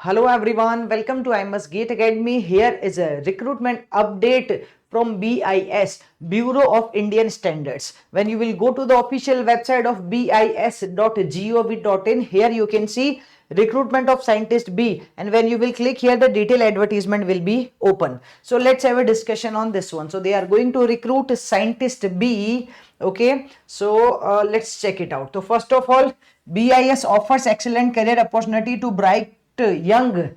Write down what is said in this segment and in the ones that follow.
Hello everyone, welcome to I Must Gate Academy. Here is a recruitment update from BIS, Bureau of Indian Standards. When you will go to the official website of bis.gov.in, here you can see recruitment of scientist B, and when you will click here the detailed advertisement will be open. So let's have a discussion on this one. So they are going to recruit scientist B. Okay, so let's check it out. So first of all, BIS offers excellent career opportunity to bright young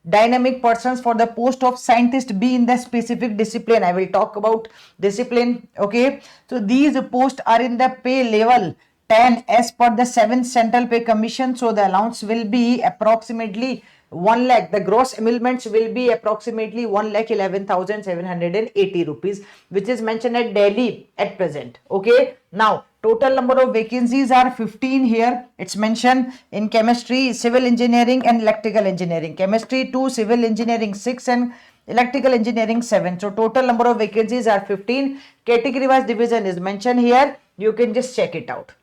dynamic persons for the post of scientist B in the specific discipline. I will talk about discipline. Okay, so these posts are in the pay level 10 as per the 7th Central Pay Commission. So the allowance will be approximately 1 lakh. The gross emoluments will be approximately 1,11,780 rupees, which is mentioned at Delhi at present. Okay, now total number of vacancies are 15 here. It's mentioned in chemistry, civil engineering and electrical engineering. Chemistry 2, civil engineering 6 and electrical engineering 7. So total number of vacancies are 15. Category wise division is mentioned here. You can just check it out.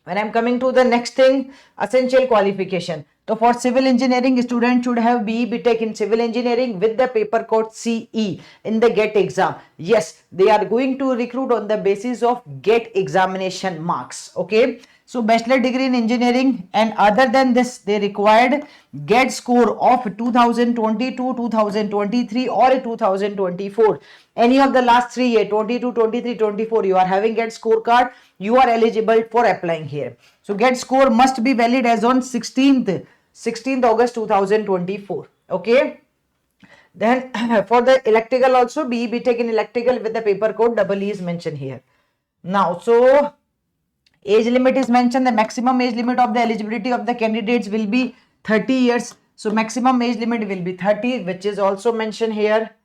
When I'm coming to the next thing, essential qualification. So for civil engineering, student should have BE BTech in civil engineering with the paper code CE in the GATE exam. Yes, they are going to recruit on the basis of GATE examination marks. Okay, so bachelor degree in engineering, and other than this, they required GATE score of 2022, 2023 or 2024. Any of the last 3 years, 22, 23, 24, you are having GATE scorecard, you are eligible for applying here. So GATE score must be valid as on 16th August 2024. Okay. Then for the electrical also, BE BTech in electrical with the paper code EE is mentioned here. Now, so age limit is mentioned. The maximum age limit of the eligibility of the candidates will be 30 years. So maximum age limit will be 30, which is also mentioned here.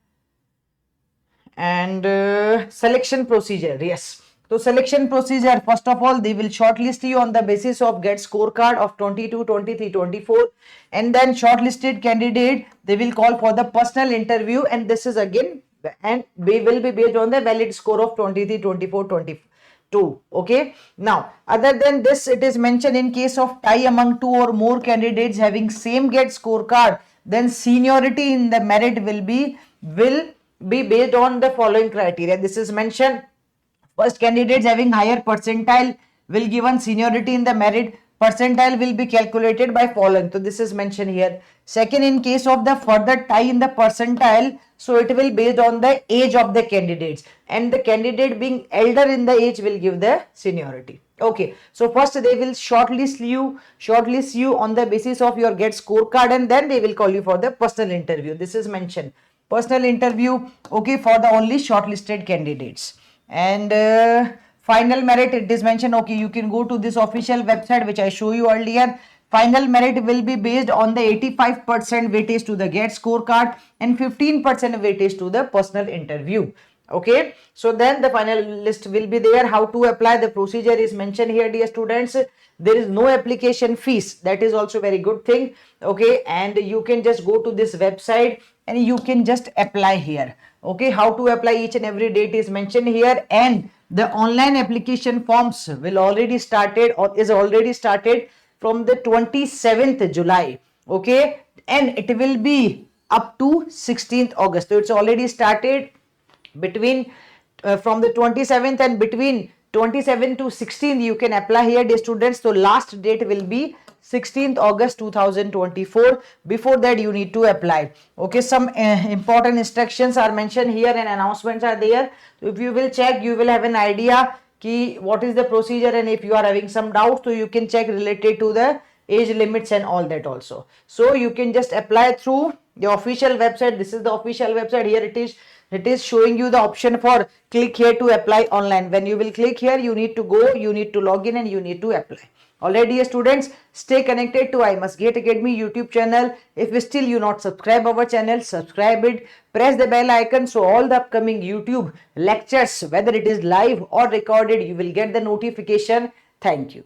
And selection procedure, yes. So selection procedure, first of all, they will shortlist you on the basis of GATE scorecard of 22, 23, 24, and then shortlisted candidate, they will call for the personal interview, and this is again, and we will be based on the valid score of 23, 24, 22. Okay, now other than this, it is mentioned in case of tie among 2 or more candidates having same GATE scorecard, then seniority in the merit will be based on the following criteria. This is mentioned. First, candidates having higher percentile will given seniority in the merit. Percentile will be calculated by following. So this is mentioned here. Second, in case of the further tie in the percentile, so it will based on the age of the candidates, and the candidate being elder in the age will give the seniority. Okay, so first they will shortlist you on the basis of your GATE scorecard, and then they will call you for the personal interview. This is mentioned. Personal interview, okay, for the only shortlisted candidates. And final merit, it is mentioned. Okay, you can go to this official website which I show you earlier. Final merit will be based on the 85% weightage to the GATE scorecard and 15% weightage to the personal interview. Okay, so then the final list will be there. How to apply, the procedure is mentioned here, dear students. There is no application fees. That is also very good thing. Okay, and you can just go to this website and you can just apply here. Okay, how to apply, each and every date is mentioned here, and the online application forms will already started or is already started from the 27th July. Okay, and it will be up to 16th August. So it's already started between from the 27th, and between 27 to 16 you can apply here, dear students. So last date will be 16th August 2024. Before that you need to apply. Okay, some important instructions are mentioned here and announcements are there. So if you will check, you will have an idea ki what is the procedure, and if you are having some doubts, so you can check related to the age limits and all that also. So you can just apply through the official website. This is the official website. Here it is showing you the option for click here to apply online. When you will click here, you need to go, you need to log in, and you need to apply. Already, students, stay connected to I Must Gate Academy YouTube channel. If still you not subscribe our channel, subscribe it, press the bell icon, so all the upcoming YouTube lectures, whether it is live or recorded, you will get the notification. Thank you.